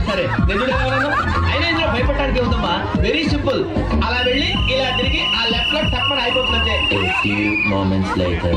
సరే నిజంగా అయినా ఇందులో భయపడడానికి ఉందమ్మా, వెరీ సింపుల్. అలా వెళ్ళి ఇలా తిరిగి ఆ లెఫ్ట్ లో టక్మని అయిపోతుందంటే. A few moments later.